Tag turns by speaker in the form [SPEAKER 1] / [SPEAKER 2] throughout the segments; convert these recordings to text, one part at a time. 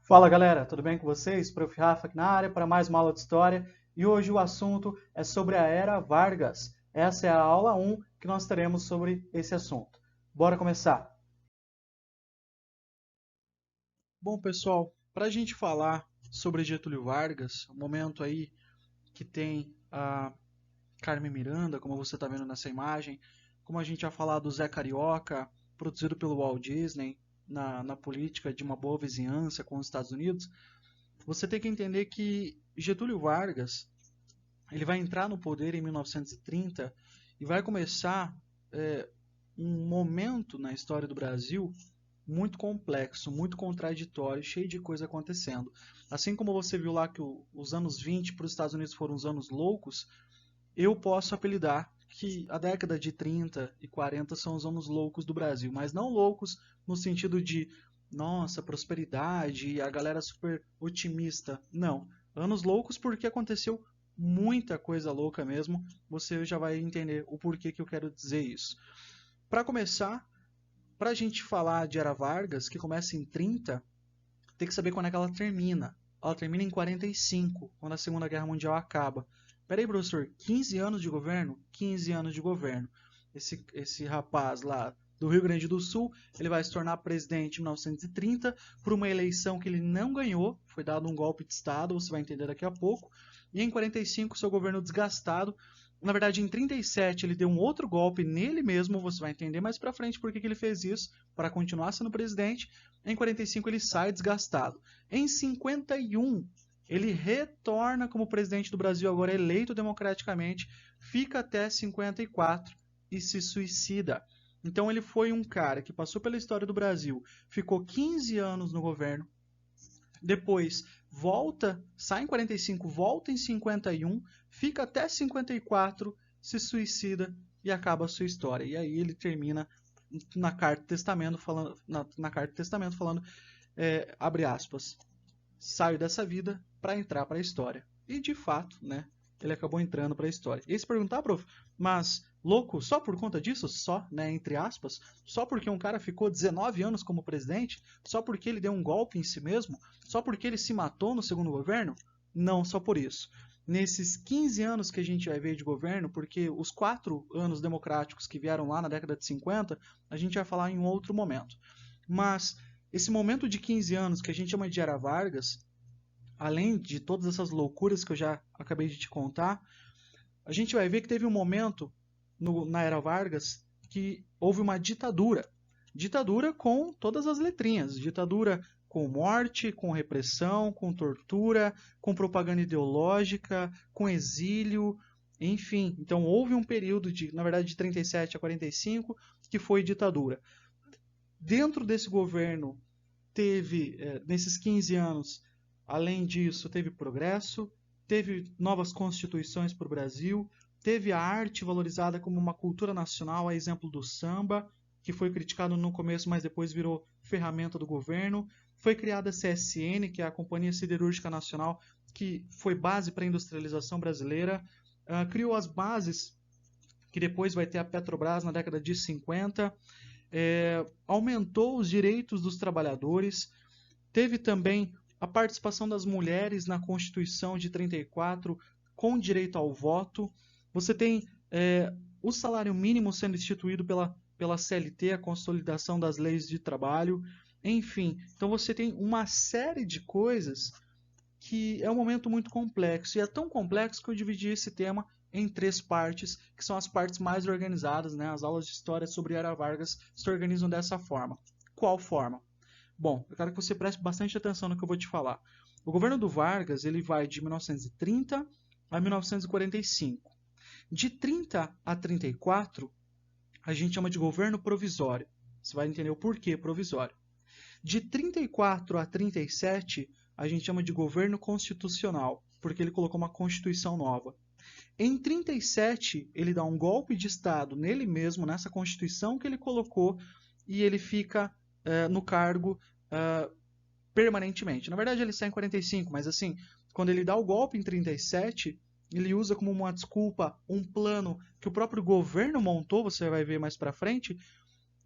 [SPEAKER 1] Fala galera, tudo bem com vocês? Prof. Rafa aqui na área para mais uma aula de História e hoje o assunto é sobre a Era Vargas. Essa é a aula 1 que nós teremos sobre esse assunto. Bora começar! Bom pessoal, para a gente falar sobre Getúlio Vargas, um momento aí que tem a Carmen Miranda, como você está vendo nessa imagem, como a gente já falou do Zé Carioca, produzido pelo Walt Disney, na política de uma boa vizinhança com os Estados Unidos, você tem que entender que Getúlio Vargas ele vai entrar no poder em 1930 e vai começar um momento na história do Brasil muito complexo, muito contraditório, cheio de coisa acontecendo. Assim como você viu lá que os anos 20 para os Estados Unidos foram os anos loucos, eu posso apelidar que a década de 30 e 40 são os anos loucos do Brasil, mas não loucos no sentido de, nossa, prosperidade e a galera super otimista. Não. Anos loucos porque aconteceu muita coisa louca mesmo. Você já vai entender o porquê que eu quero dizer isso. Para começar, para a gente falar de Era Vargas, que começa em 30, tem que saber quando é que ela termina. Ela termina em 45, quando a Segunda Guerra Mundial acaba. Peraí, professor, 15 anos de governo? 15 anos de governo. Esse rapaz lá do Rio Grande do Sul, ele vai se tornar presidente em 1930 por uma eleição que ele não ganhou, foi dado um golpe de Estado, você vai entender daqui a pouco. E em 45, seu governo desgastado. Na verdade, em 37 ele deu um outro golpe nele mesmo, você vai entender mais pra frente por que ele fez isso, para continuar sendo presidente. Em 45 ele sai desgastado. Em 51 ele retorna como presidente do Brasil, agora eleito democraticamente, fica até 54 e se suicida. Então ele foi um cara que passou pela história do Brasil, ficou 15 anos no governo, depois volta, sai em 45, volta em 51, fica até 54, se suicida e acaba a sua história. E aí ele termina na carta do testamento falando, na carta do testamento falando, abre aspas, saio dessa vida para entrar para a história. E de fato, né, ele acabou entrando para a história. E se perguntar, prof, mas louco só por conta disso? Só, né, entre aspas? Só porque um cara ficou 19 anos como presidente? Só porque ele deu um golpe em si mesmo? Só porque ele se matou no segundo governo? Não só por isso. Nesses 15 anos que a gente vai ver de governo, porque os 4 anos democráticos que vieram lá na década de 50, a gente vai falar em um outro momento. Mas esse momento de 15 anos que a gente chama de Era Vargas, além de todas essas loucuras que eu já acabei de te contar, a gente vai ver que teve um momento na Era Vargas que houve uma ditadura. Ditadura com todas as letrinhas. Ditadura com morte, com repressão, com tortura, com propaganda ideológica, com exílio, enfim. Então houve um período na verdade, de 37 a 45, que foi ditadura. Dentro desse governo teve, nesses 15 anos, além disso, teve progresso, teve novas constituições para o Brasil, teve a arte valorizada como uma cultura nacional, a exemplo do samba, que foi criticado no começo, mas depois virou ferramenta do governo. Foi criada a CSN, que é a Companhia Siderúrgica Nacional, que foi base para a industrialização brasileira. Criou as bases que depois vai ter a Petrobras na década de 50. Aumentou os direitos dos trabalhadores, teve também a participação das mulheres na Constituição de 34 com direito ao voto. Você tem o salário mínimo sendo instituído pela CLT, a consolidação das leis de trabalho. Enfim, então você tem uma série de coisas que é um momento muito complexo. E é tão complexo que eu dividi esse tema em 3 partes, que são as partes mais organizadas, né? As aulas de história sobre Era Vargas se organizam dessa forma. Qual forma? Bom, eu quero que você preste bastante atenção no que eu vou te falar. O governo do Vargas ele vai de 1930 a 1945. De 30 a 34, a gente chama de governo provisório. Você vai entender o porquê provisório. De 34 a 37, a gente chama de governo constitucional, porque ele colocou uma constituição nova. Em 37, ele dá um golpe de Estado nele mesmo, nessa constituição que ele colocou, e ele fica no cargo permanentemente. Na verdade, ele sai em 45, mas assim, quando ele dá o golpe em 37, ele usa como uma desculpa um plano que o próprio governo montou, você vai ver mais para frente,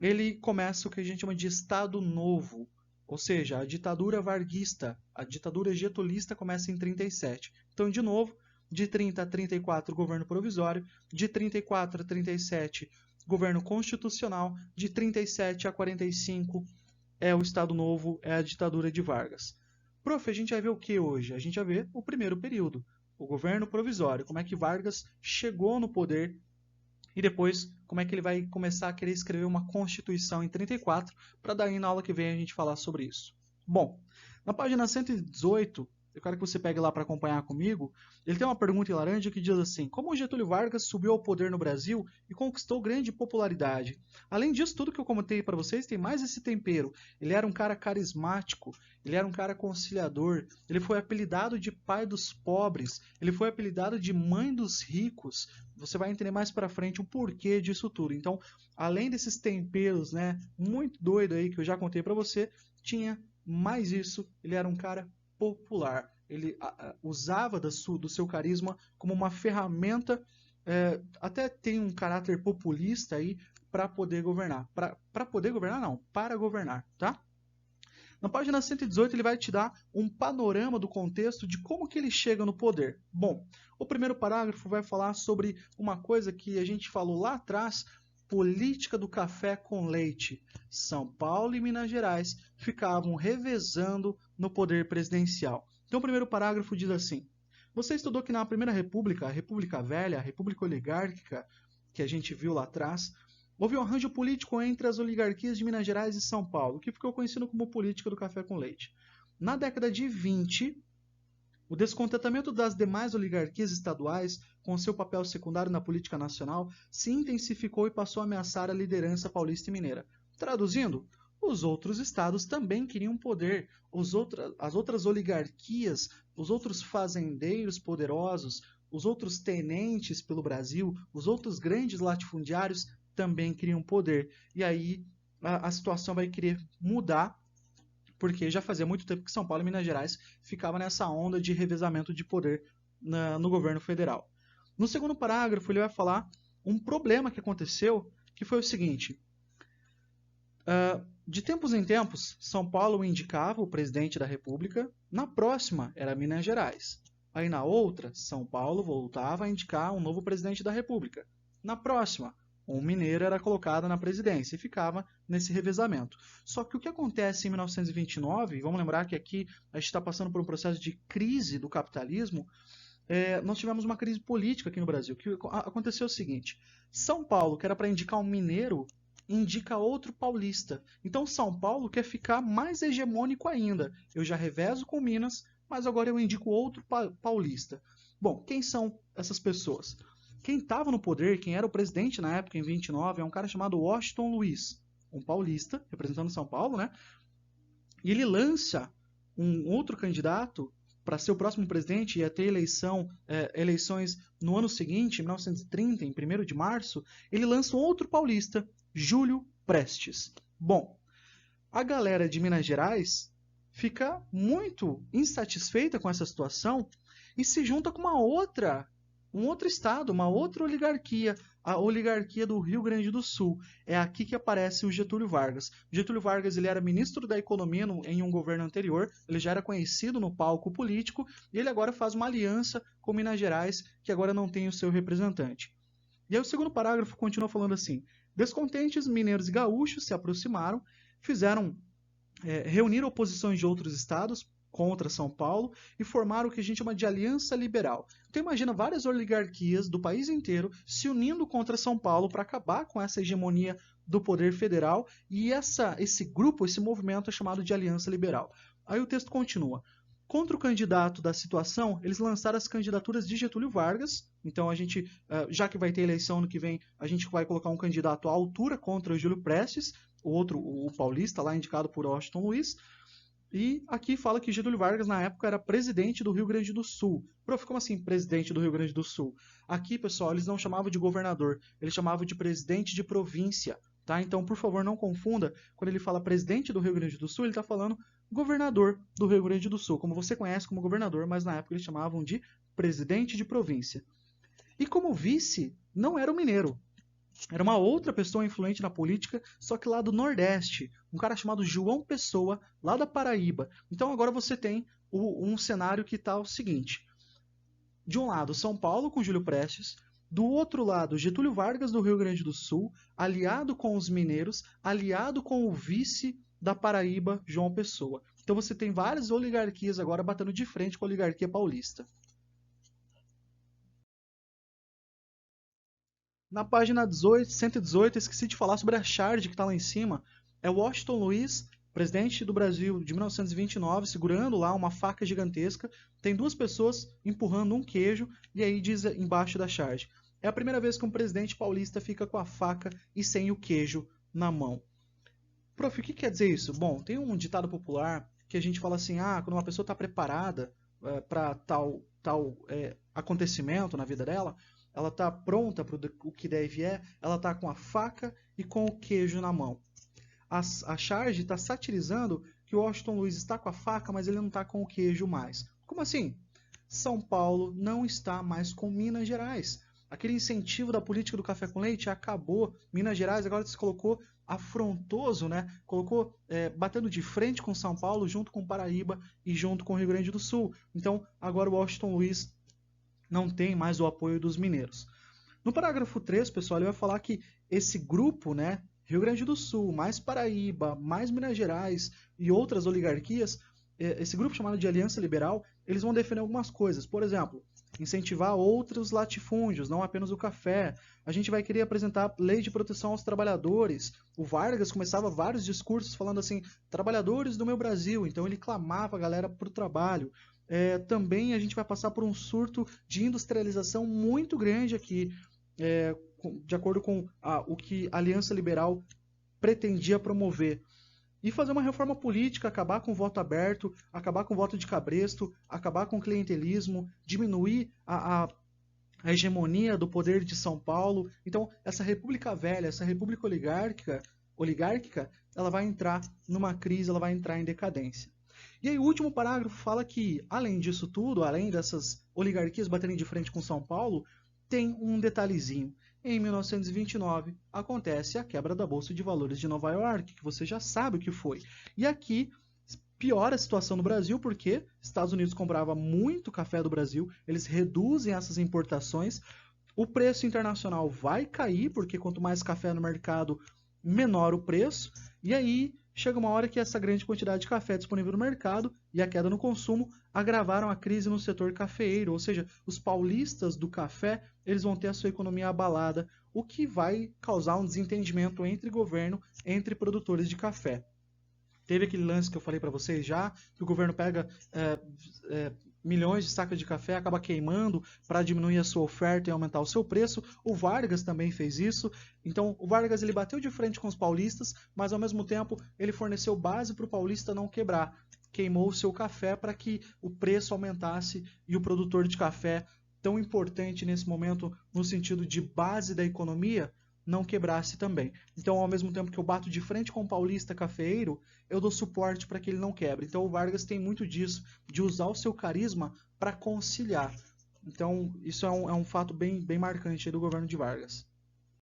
[SPEAKER 1] ele começa o que a gente chama de Estado Novo, Ou seja, a ditadura varguista, a ditadura getulista começa em 37. Então, de novo, de 30 a 34, governo provisório, de 34 a 37, governo constitucional, de 37 a 45 é o Estado Novo, é a ditadura de Vargas. Prof, a gente vai ver o que hoje? A gente vai ver o primeiro período, o governo provisório, como é que Vargas chegou no poder e depois como é que ele vai começar a querer escrever uma Constituição em 34, para daí na aula que vem a gente falar sobre isso. Bom, na página 118, eu quero que você pegue lá para acompanhar comigo, ele tem uma pergunta em laranja que diz assim: como Getúlio Vargas subiu ao poder no Brasil e conquistou grande popularidade? Além disso, tudo que eu comentei para vocês tem mais esse tempero. Ele era um cara carismático, ele era um cara conciliador, ele foi apelidado de pai dos pobres, ele foi apelidado de mãe dos ricos. Você vai entender mais para frente o porquê disso tudo. Então, além desses temperos, né, muito doido aí que eu já contei para você, tinha mais isso. Ele era um cara popular. Ele usava do seu carisma como uma ferramenta, até tem um caráter populista aí para poder governar. Para poder governar, não, para governar, tá? Na página 118 ele vai te dar um panorama do contexto de como que ele chega no poder. Bom, o primeiro parágrafo vai falar sobre uma coisa que a gente falou lá atrás, política do café com leite. São Paulo e Minas Gerais ficavam revezando no poder presidencial. Então o primeiro parágrafo diz assim: você estudou que na Primeira República, a República Velha, a República Oligárquica, que a gente viu lá atrás, houve um arranjo político entre as oligarquias de Minas Gerais e São Paulo, que ficou conhecido como política do café com leite. Na década de 20, o descontentamento das demais oligarquias estaduais com seu papel secundário na política nacional se intensificou e passou a ameaçar a liderança paulista e mineira. Traduzindo, os outros estados também queriam poder, as outras oligarquias, os outros fazendeiros poderosos, os outros tenentes pelo Brasil, os outros grandes latifundiários também queriam poder. E aí a situação vai querer mudar, porque já fazia muito tempo que São Paulo e Minas Gerais ficavam nessa onda de revezamento de poder no governo federal. No segundo parágrafo, ele vai falar um problema que aconteceu, que foi o seguinte: de tempos em tempos, São Paulo indicava o presidente da República, na próxima era Minas Gerais. Aí na outra, São Paulo voltava a indicar um novo presidente da República. Na próxima, um mineiro era colocado na presidência e ficava nesse revezamento. Só que o que acontece em 1929, vamos lembrar que aqui a gente está passando por um processo de crise do capitalismo, nós tivemos uma crise política aqui no Brasil. Que aconteceu o seguinte: São Paulo, que era para indicar um mineiro, indica outro paulista. Então São Paulo quer ficar mais hegemônico ainda. Eu já revezo com Minas, mas agora eu indico outro paulista. Bom, quem são essas pessoas? Quem estava no poder, quem era o presidente na época, em 29, é um cara chamado Washington Luiz, um paulista, representando São Paulo, né? E ele lança um outro candidato para ser o próximo presidente, ia ter eleições no ano seguinte, em 1930, em 1º de março, ele lança um outro paulista, Júlio Prestes. Bom, a galera de Minas Gerais fica muito insatisfeita com essa situação e se junta com um outro estado, uma outra oligarquia, a oligarquia do Rio Grande do Sul. É aqui que aparece o Getúlio Vargas. O Getúlio Vargas ele era ministro da Economia em um governo anterior, ele já era conhecido no palco político, e ele agora faz uma aliança com Minas Gerais, que agora não tem o seu representante. E aí o segundo parágrafo continua falando assim: descontentes, mineiros e gaúchos se aproximaram, reuniram oposições de outros estados contra São Paulo e formaram o que a gente chama de aliança liberal. Então imagina várias oligarquias do país inteiro se unindo contra São Paulo para acabar com essa hegemonia do poder federal, e esse grupo, esse movimento é chamado de aliança liberal. Aí o texto continua: contra o candidato da situação, eles lançaram as candidaturas de Getúlio Vargas. Então a gente, já que vai ter eleição ano que vem, a gente vai colocar um candidato à altura contra o Júlio Prestes, o paulista lá indicado por Washington Luiz. E aqui fala que Getúlio Vargas, na época, era presidente do Rio Grande do Sul. Prof, como assim presidente do Rio Grande do Sul? Aqui, pessoal, eles não chamavam de governador, eles chamavam de presidente de província. Tá? Então, por favor, não confunda. Quando ele fala presidente do Rio Grande do Sul, ele está falando governador do Rio Grande do Sul, como você conhece como governador, mas na época eles chamavam de presidente de província. E como vice, não era o mineiro. era uma outra pessoa influente na política, só que lá do Nordeste, um cara chamado João Pessoa, lá da Paraíba. Então agora você tem um cenário que está o seguinte: de um lado, São Paulo com Júlio Prestes, do outro lado, Getúlio Vargas do Rio Grande do Sul, aliado com os mineiros, aliado com o vice da Paraíba, João Pessoa. Então você tem várias oligarquias agora batendo de frente com a oligarquia paulista. Na página 118, esqueci de falar sobre a charge que está lá em cima. É Washington Luiz, presidente do Brasil de 1929, segurando lá uma faca gigantesca. Tem duas pessoas empurrando um queijo e aí diz embaixo da charge: é a primeira vez que um presidente paulista fica com a faca e sem o queijo na mão. Prof, o que quer dizer isso? Bom, tem um ditado popular que a gente fala assim: quando uma pessoa está preparada para tal acontecimento na vida dela, ela está pronta para o que deve ela está com a faca e com o queijo na mão. A charge está satirizando que o Washington Luiz está com a faca, mas ele não está com o queijo mais. Como assim? São Paulo não está mais com Minas Gerais. Aquele incentivo da política do café com leite acabou. Minas Gerais agora se colocou afrontoso, né? Colocou batendo de frente com São Paulo, junto com Paraíba e junto com o Rio Grande do Sul. Então agora o Washington Luiz não tem mais o apoio dos mineiros. No parágrafo 3, pessoal, ele vai falar que esse grupo, né, Rio Grande do Sul, mais Paraíba, mais Minas Gerais e outras oligarquias, esse grupo chamado de Aliança Liberal, eles vão defender algumas coisas. Por exemplo, incentivar outros latifúndios, não apenas o café. A gente vai querer apresentar lei de proteção aos trabalhadores. O Vargas começava vários discursos falando assim, trabalhadores do meu Brasil. Então ele clamava a galera para o trabalho. Também a gente vai passar por um surto de industrialização muito grande aqui, de acordo com o que a Aliança Liberal pretendia promover. E fazer uma reforma política, acabar com o voto aberto, acabar com o voto de cabresto, acabar com o clientelismo, diminuir a hegemonia do poder de São Paulo. Então, essa república velha, essa república oligárquica, ela vai entrar numa crise, ela vai entrar em decadência. E aí o último parágrafo fala que, além disso tudo, além dessas oligarquias baterem de frente com São Paulo, tem um detalhezinho. Em 1929 acontece a quebra da Bolsa de Valores de Nova York, que você já sabe o que foi. E aqui piora a situação no Brasil porque Estados Unidos comprava muito café do Brasil, eles reduzem essas importações, o preço internacional vai cair porque quanto mais café no mercado, menor o preço, e aí chega uma hora que essa grande quantidade de café disponível no mercado e a queda no consumo agravaram a crise no setor cafeeiro, ou seja, os paulistas do café eles vão ter a sua economia abalada, o que vai causar um desentendimento entre governo, entre produtores de café. Teve aquele lance que eu falei para vocês já, que o governo pega milhões de sacas de café, acaba queimando para diminuir a sua oferta e aumentar o seu preço. O Vargas também fez isso. Então, o Vargas ele bateu de frente com os paulistas, mas ao mesmo tempo ele forneceu base para o paulista não quebrar. Queimou o seu café para que o preço aumentasse e o produtor de café, tão importante nesse momento no sentido de base da economia, não quebrasse também. Então, ao mesmo tempo que eu bato de frente com o paulista cafeeiro, eu dou suporte para que ele não quebre. Então, o Vargas tem muito disso, de usar o seu carisma para conciliar. Então, isso é um fato bem marcante do governo de Vargas.